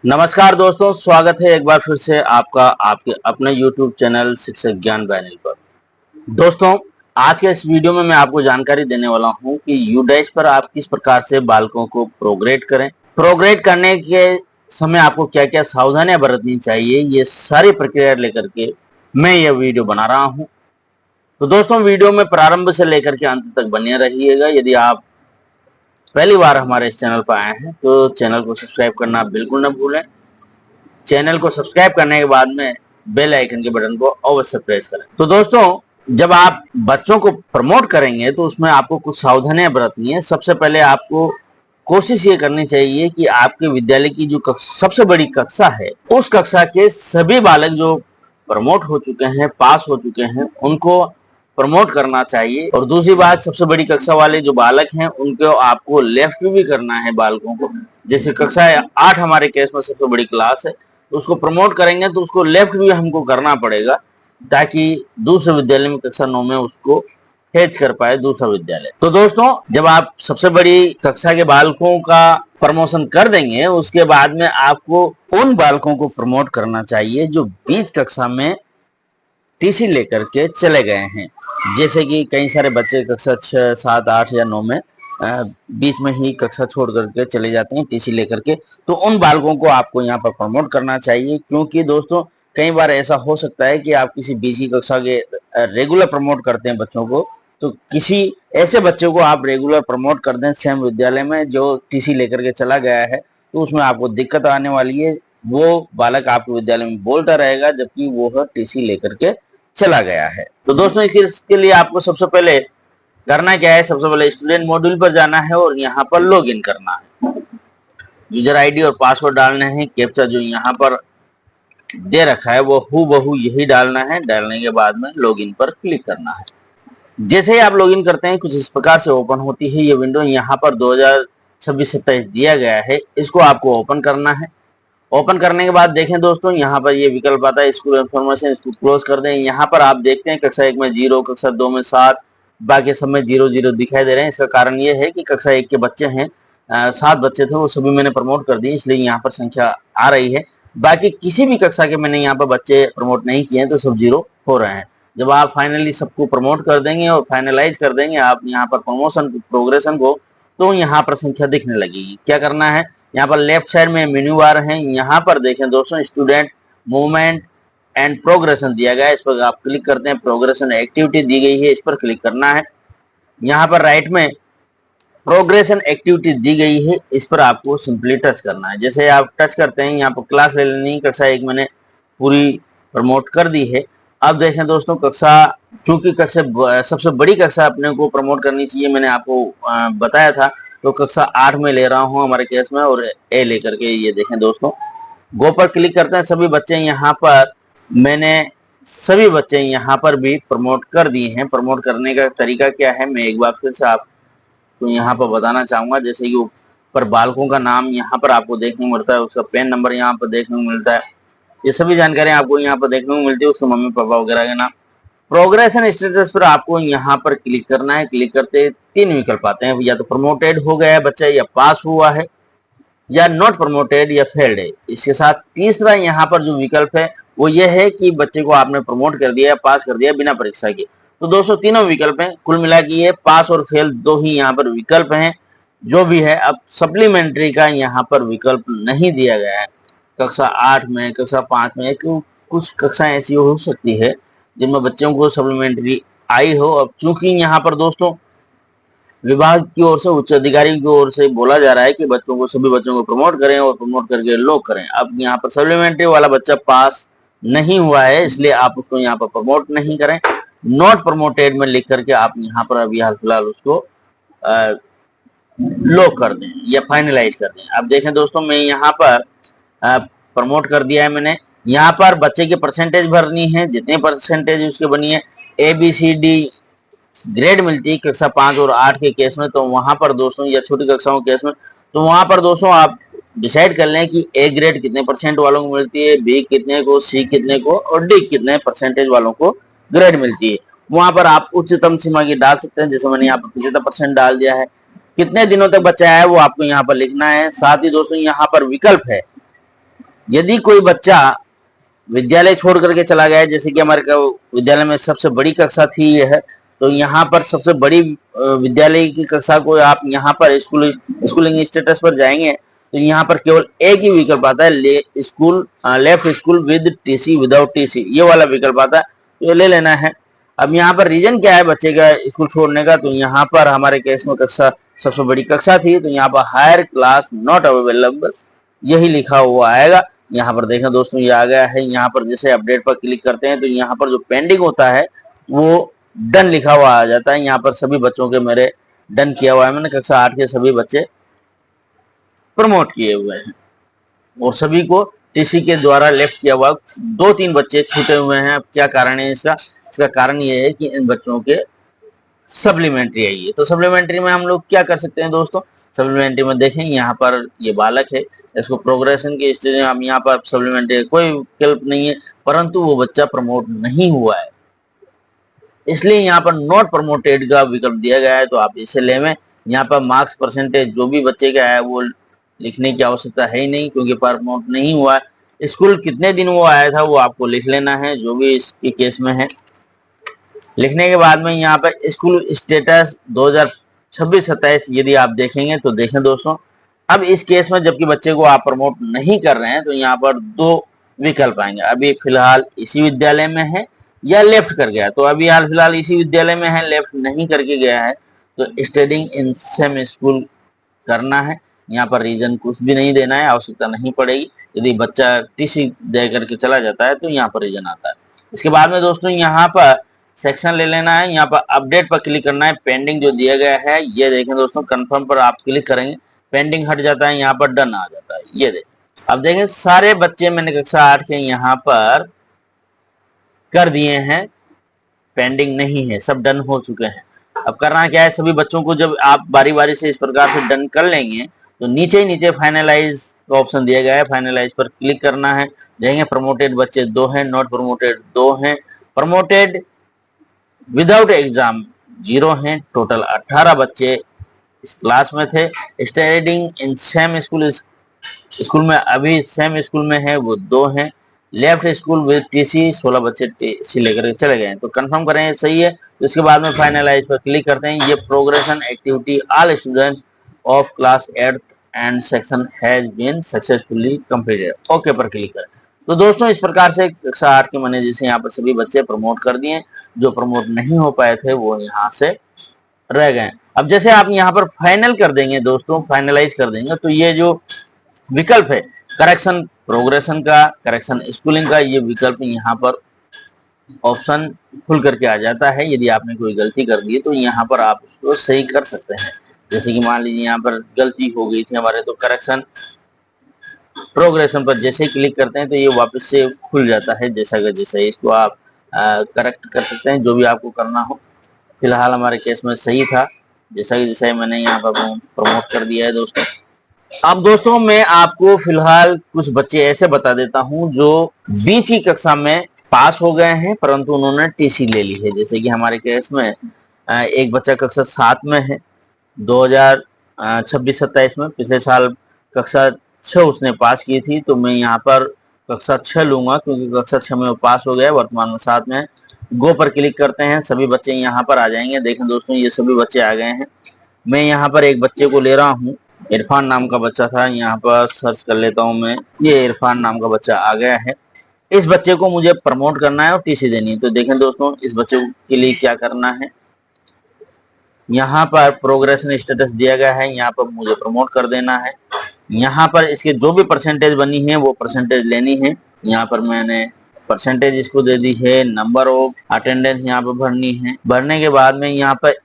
नमस्कार दोस्तों, स्वागत है एक बार फिर से आपका आपके अपने YouTube चैनल शिक्षक ज्ञान बैनल पर। दोस्तों, आज के इस वीडियो में मैं आपको जानकारी देने वाला हूं कि यूडैश पर आप किस प्रकार से बालकों को प्रोग्रेड करें। प्रोग्रेड करने के समय आपको क्या-क्या सावधानियां बरतनी चाहिए, ये सारी प्रक्रिया लेकर के मैं यह वीडियो बना रहा हूं। तो दोस्तों, वीडियो में प्रारंभ से लेकर के अंत तक बने रहिएगा। यदि आप पहली बार हमारे इस चैनल पर आए हैं तो चैनल को सब्सक्राइब करना बिल्कुल न भूलें। चैनल को सब्सक्राइब करने के बाद में बेल आइकन के बटन को अवश्य प्रेस करें। तो दोस्तों, जब आप बच्चों को प्रमोट करेंगे तो उसमें आपको कुछ सावधानियां बरतनी है। सबसे पहले आपको कोशिश ये करनी चाहिए कि आपके विद्यालय की जो सबसे बड़ी कक्षा है, उस कक्षा के सभी बालक जो प्रमोट हो चुके हैं, पास हो चुके हैं, उनको प्रमोट करना चाहिए। और दूसरी बात, सबसे बड़ी कक्षा वाले जो बालक हैं उनको आपको लेफ्ट भी करना है बालकों को। जैसे कक्षा 8 हमारे केस में सबसे बड़ी क्लास है, तो उसको प्रमोट करेंगे तो उसको लेफ्ट भी हमको करना पड़ेगा, ताकि दूसरे विद्यालय में कक्षा 9 में उसको हेज कर पाए दूसरा विद्यालय। तो दोस्तों, जब आप सबसे बड़ी कक्षा के बालकों का प्रमोशन कर देंगे, उसके बाद में आपको उन बालकों को प्रमोट करना चाहिए जो बीच कक्षा में टीसी लेकर के चले गए हैं। जैसे कि कई सारे बच्चे कक्षा 6, 7, 8 या 9 में बीच में ही कक्षा छोड़ करके चले जाते हैं टीसी लेकर के। तो उन बालकों को आपको यहाँ पर प्रमोट करना चाहिए, क्योंकि दोस्तों कई बार ऐसा हो सकता है कि आप किसी बीच की कक्षा के रेगुलर प्रमोट करते हैं बच्चों को, तो किसी ऐसे बच्चे को आप रेगुलर प्रमोट कर दें सेम विद्यालय में जो टीसी लेकर के चला गया है, तो उसमें आपको दिक्कत आने वाली है। वो बालक आपके विद्यालय में बोलता रहेगा जबकि वो टीसी लेकर के चला गया है। तो दोस्तों, इसके लिए आपको सबसे पहले करना क्या है, सबसे पहले स्टूडेंट मॉड्यूल पर जाना है और यहाँ पर लॉग इन करना है। यूजर आईडी और पासवर्ड डालने हैं। कैप्चा जो यहाँ पर दे रखा है वो हूबहू यही डालना है। डालने के बाद में लॉग इन पर क्लिक करना है। जैसे ही आप लॉग इन करते हैं, कुछ इस प्रकार से ओपन होती है ये विंडो। यहाँ पर 2026-27 दिया गया है, इसको आपको ओपन करना है। ओपन करने के बाद देखें दोस्तों, यहाँ पर ये विकल्प आता है स्कूल इन्फॉर्मेशन, इसको क्लोज कर दें। यहाँ पर आप देखते हैं कक्षा 1 में 0, कक्षा 2 में 7, बाकी सब में 0-0 दिखाई दे रहे हैं। इसका कारण ये है कि कक्षा 1 के बच्चे हैं, 7 बच्चे थे, वो सभी मैंने प्रमोट कर दिए, इसलिए यहाँ पर संख्या आ रही है। बाकी किसी भी कक्षा के मैंने यहाँ पर बच्चे प्रमोट नहीं किए हैं, तो सब 0 हो रहे हैं। जब आप फाइनली सबको प्रमोट कर देंगे और फाइनलाइज कर देंगे आप यहाँ पर प्रमोशन प्रोग्रेशन को, तो यहाँ पर संख्या दिखने लगेगी। क्या करना है, यहाँ पर लेफ्ट साइड में मेन्यू बार है, यहाँ पर देखें दोस्तों स्टूडेंट मूवमेंट एंड प्रोग्रेशन दिया गया है, इस पर आप क्लिक करते हैं। प्रोग्रेशन एक्टिविटी दी गई है, इस पर क्लिक करना है। यहाँ पर राइट में प्रोग्रेशन एक्टिविटी दी गई है, इस पर आपको सिंपली टच करना है। जैसे आप टच करते हैं, यहाँ पर क्लास ले लेनी, कक्षा 1 मैंने पूरी प्रमोट कर दी है। अब देखें दोस्तों, कक्षा चूंकि कक्षा सबसे बड़ी कक्षा अपने को प्रमोट करनी चाहिए, मैंने आपको बताया था, तो कक्षा 8 में ले रहा हूं हमारे केस में, और ए लेकर के ये देखें दोस्तों, गो पर क्लिक करते हैं। सभी बच्चे यहाँ पर मैंने सभी बच्चे यहाँ पर भी प्रमोट कर दिए हैं। प्रमोट करने का तरीका क्या है, मैं एक बार फिर से आपको यहाँ पर बताना चाहूंगा। जैसे कि ऊपर बालकों का नाम यहाँ पर आपको देखने को मिलता है, उसका पेन नंबर यहाँ पर देखने को मिलता है, ये सभी जानकारी आपको यहाँ पर देखने को मिलती है, उसके मम्मी पापा वगैरह के नाम। प्रोग्रेशन स्टेटस पर आपको यहाँ पर क्लिक करना है। क्लिक करते 3 विकल्प आते हैं, या तो प्रमोटेड हो गया है बच्चा, या पास हुआ है, या नॉट प्रमोटेड, या फेल्ड है। इसके साथ तीसरा यहाँ पर जो विकल्प है वो ये है कि बच्चे को आपने प्रमोट कर दिया, पास कर दिया बिना परीक्षा के। तो दोस्तों तीनों विकल्प हैं, कुल मिला के ये पास और फेल 2 ही यहाँ पर विकल्प हैं। जो भी है, अब सप्लीमेंट्री का यहाँ पर विकल्प नहीं दिया गया है। कक्षा 8 में, कक्षा 5 में, कुछ कक्षाएं ऐसी हो सकती है जिनमें बच्चों को सप्लीमेंट्री आई हो। अब चूंकि यहाँ पर दोस्तों विभाग की ओर से, उच्च अधिकारी की ओर से बोला जा रहा है कि बच्चों को, सभी बच्चों को प्रमोट करें और प्रमोट करके लोग करें। अब यहाँ पर सप्लीमेंट्री वाला बच्चा पास नहीं हुआ है, इसलिए आप उसको यहाँ पर प्रमोट नहीं करें। नॉट प्रमोटेड में लिख करके आप यहाँ पर अभी हाल फिलहाल उसको लॉक कर दें या फाइनलाइज कर दें। अब देखें दोस्तों, मैं यहाँ पर प्रमोट कर दिया है मैंने। यहाँ पर बच्चे की परसेंटेज भरनी है, जितने परसेंटेज उसके बनी है। ABCD ग्रेड मिलती है कक्षा 5 और 8 के केस में, तो वहां पर दोस्तों, या छोटी कक्षाओं के केस में, तो वहां पर दोस्तों आप डिसाइड कर लें कि A ग्रेड कितने परसेंट वालों को मिलती है, B कितने को, C कितने को, और D कितने परसेंटेज वालों को ग्रेड मिलती है। वहां पर आप उच्चतम सीमा की डाल सकते हैं, जैसे मैंने यहाँ पर 75% डाल दिया है। कितने दिनों तक बच्चा है वो आपको यहाँ पर लिखना है। साथ ही दोस्तों यहाँ पर विकल्प है यदि कोई बच्चा विद्यालय छोड़ करके चला गया है, जैसे कि हमारे विद्यालय में सबसे बड़ी कक्षा थी यह है, तो यहाँ पर सबसे बड़ी विद्यालय की कक्षा को आप यहाँ पर स्कूलिंग स्टेटस पर जाएंगे तो यहाँ पर केवल एक ही विकल्प आता है, left school with TC without TC, ये वाला विकल्प आता है, तो ये ले लेना है। अब यहाँ पर रीजन क्या है बच्चे का स्कूल छोड़ने का, तो यहाँ पर हमारे केस में कक्षा सबसे बड़ी कक्षा थी, तो यहाँ पर हायर क्लास नॉट अवेलेबल यही लिखा हुआ आएगा। यहाँ पर देखें दोस्तों ये आ गया है। यहाँ पर जैसे अपडेट पर क्लिक करते हैं तो यहाँ पर जो पेंडिंग होता है वो डन लिखा हुआ आ जाता है। यहाँ पर सभी बच्चों के मेरे डन किया हुआ है, मैंने कक्षा 8 के सभी बच्चे प्रमोट किए हुए हैं और सभी को टीसी के द्वारा लेफ्ट किया हुआ। 2-3 बच्चे छूटे हुए हैं। अब क्या कारण है इसका कारण ये है कि इन बच्चों के सप्लीमेंट्री आई है। तो सप्लीमेंट्री में हम लोग क्या कर सकते हैं दोस्तों, सप्लीमेंट्री में देखें यहाँ पर ये बालक है, इसको प्रोग्रेशन के स्टेज में हम यहाँ पर सप्लीमेंट्री कोई विकल्प नहीं है, परंतु वो बच्चा प्रमोट नहीं हुआ है, इसलिए यहाँ पर नॉट प्रमोटेड का विकल्प दिया गया है। तो आप इसे लेवें। यहाँ पर मार्क्स परसेंटेज जो भी बच्चे का है वो लिखने की आवश्यकता है ही नहीं, क्योंकि प्रमोट नहीं हुआ है। स्कूल कितने दिन वो आया था वो आपको लिख लेना है, जो भी इसके केस में है। लिखने के बाद में यहाँ पर स्कूल स्टेटस 2026-27 यदि आप देखेंगे तो देखें दोस्तों, अब इस केस में जबकि बच्चे को आप प्रमोट नहीं कर रहे हैं तो यहाँ पर 2 विकल्प आएंगे। अभी फिलहाल इसी विद्यालय में है या लेफ्ट कर गया, तो अभी हाल फिलहाल इसी विद्यालय में है, लेफ्ट नहीं करके गया है, तो स्टडिंग इन सेम स्कूल करना है। यहाँ पर रीजन कुछ भी नहीं देना है, आवश्यकता नहीं पड़ेगी। यदि बच्चा टीसी दे करके चला जाता है तो यहाँ पर रीजन आता है। इसके बाद में दोस्तों यहाँ पर सेक्शन ले लेना है, यहाँ पर अपडेट पर क्लिक करना है। पेंडिंग जो दिया गया है ये देखें दोस्तों, कंफर्म पर आप क्लिक करेंगे, पेंडिंग हट जाता है, यहाँ पर डन आ जाता है। ये देखें, अब देखें सारे बच्चे मैंने कक्षा 8 के यहाँ पर कर दिए हैं, पेंडिंग नहीं है, सब डन हो चुके हैं। अब करना क्या है, सभी बच्चों को जब आप बारी बारी से इस प्रकार से डन कर लेंगे तो नीचे नीचे फाइनलाइज का ऑप्शन दिया गया है, फाइनलाइज पर क्लिक करना है। देखेंगे प्रमोटेड बच्चे 2 हैं, नॉट प्रमोटेड 2 हैं, प्रमोटेड विदाउट एग्जाम 0 हैं। टोटल 18 बच्चे इस क्लास में थे। स्टडिंग इन सेम स्कूल में अभी सेम स्कूल में है वो 2 हैं। लेफ्ट स्कूल विद टीसी 16 बच्चे टीसी लेकर चले गए हैं, तो कंफर्म करें सही है। तो इसके बाद में फाइनलाइज पर क्लिक करते हैं। ये progression activity all students of class 8 and section has been successfully completed, okay पर क्लिक करें। तो दोस्तों इस प्रकार से कक्षा 8 के मैंने जैसे यहाँ पर सभी बच्चे प्रमोट कर दिए, जो प्रमोट नहीं हो पाए थे वो यहाँ से रह गए। अब जैसे आप यहाँ पर फाइनल कर देंगे दोस्तों, फाइनलाइज कर देंगे, तो ये जो विकल्प है करेक्शन प्रोग्रेशन का, करेक्शन स्कूलिंग का, ये विकल्प यहाँ पर ऑप्शन खुल करके आ जाता है। यदि आपने कोई गलती कर दी तो यहाँ पर आप उसको सही कर सकते हैं। जैसे कि मान लीजिए यहाँ पर गलती हो गई थी हमारे, तो करेक्शन प्रोग्रेशन पर जैसे ही क्लिक करते हैं तो ये वापस से खुल जाता है, जैसा का जैसा। इसको आप करेक्ट कर सकते हैं जो भी आपको करना हो। फिलहाल हमारे केस में सही था, जैसा कि जैसा मैंने यहाँ पर प्रमोट कर दिया है दोस्तों। अब दोस्तों मैं आपको फिलहाल कुछ बच्चे ऐसे बता देता हूं जो 20 की कक्षा में पास हो गए हैं परंतु उन्होंने टीसी ले ली है। जैसे कि हमारे केस में एक बच्चा कक्षा 7 में है 2026-27 में, पिछले साल कक्षा 6 उसने पास की थी, तो मैं यहाँ पर कक्षा 6 लूंगा क्योंकि कक्षा 6 में वो पास हो गया, वर्तमान में 7 में है। गो पर क्लिक करते हैं, सभी बच्चे यहाँ पर आ जाएंगे। देखें दोस्तों ये सभी बच्चे आ गए हैं। मैं यहाँ पर एक बच्चे को ले रहा हूँ, इरफान नाम का बच्चा था, यहाँ पर सर्च कर लेता हूँ मैं, ये इरफान नाम का बच्चा आ गया है। इस बच्चे को मुझे प्रमोट करना है और टीसी देनी है। तो देखें दोस्तों इस बच्चे के लिए क्या करना है, यहाँ पर प्रोग्रेशन स्टेटस दिया गया है, यहाँ पर मुझे प्रमोट कर देना है। यहाँ पर इसके जो भी परसेंटेज बनी है वो परसेंटेज लेनी है। यहाँ पर मैंने परसेंटेज इसको दे दी है, नंबर ऑफ अटेंडेंस यहाँ पर भरनी है। भरने के बाद में यहाँ पर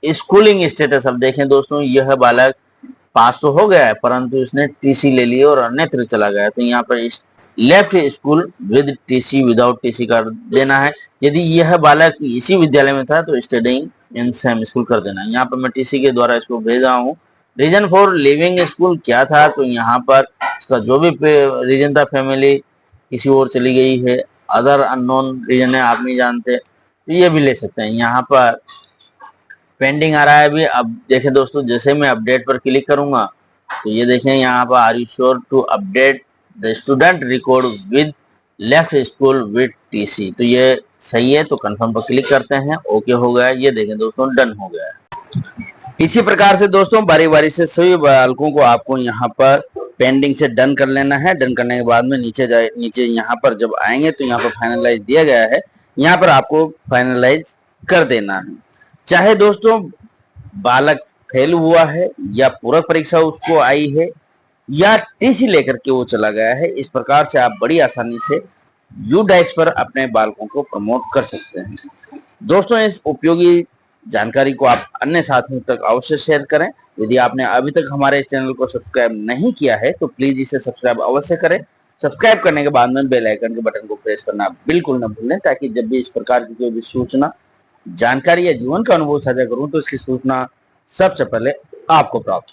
स्कूलिंग स्टेटस, अब देखें दोस्तों यह बालक पास तो हो गया है परंतु इसने टीसी ले लिया और अन्यत्र चला गया, तो यहाँ पर left school with TC without TC कर देना है। यदि यह बालक इसी विद्यालय में था तो स्टडिंग इन सेम स्कूल कर देना है। यहाँ पर मैं टीसी के द्वारा इसको भेजा हूँ। रीजन फॉर लिविंग स्कूल क्या था, तो यहाँ पर इसका जो भी रीजन था, फैमिली किसी और चली गई है, अदर अननोन रीजन है, आप नहीं जानते, तो ये भी ले सकते हैं। यहाँ पर पेंडिंग आ रहा है अभी। अब देखें दोस्तों जैसे मैं अपडेट पर क्लिक करूंगा तो ये देखें यहाँ पर are you sure to update the student record with left school with TC. तो ये सही है, तो कंफर्म पर क्लिक करते हैं। ओके हो गया, ये देखें दोस्तों डन हो गया है। इसी प्रकार से दोस्तों बारी बारी से सभी बालकों को आपको यहाँ पर पेंडिंग से डन कर लेना है। डन करने के बाद में नीचे यहाँ पर जब आएंगे तो यहाँ पर फाइनलाइज दिया गया है, यहाँ पर आपको फाइनलाइज कर देना है। चाहे दोस्तों बालक फेल हुआ है या पूरक परीक्षा उसको आई है या टीसी लेकर के वो चला गया है, इस प्रकार से आप बड़ी आसानी से यूडाइस पर अपने बालकों को प्रमोट कर सकते हैं। दोस्तों इस उपयोगी जानकारी को आप अन्य साथियों तक अवश्य शेयर करें। यदि आपने अभी तक हमारे इस चैनल को सब्सक्राइब नहीं किया है तो प्लीज इसे सब्सक्राइब अवश्य करें। सब्सक्राइब करने के बाद में बेल आइकन के बटन को प्रेस करना बिल्कुल न भूलें, ताकि जब भी इस प्रकार की कोई भी सूचना, जानकारी या जीवन का अनुभव साझा करूं तो इसकी सूचना सबसे पहले आपको प्राप्त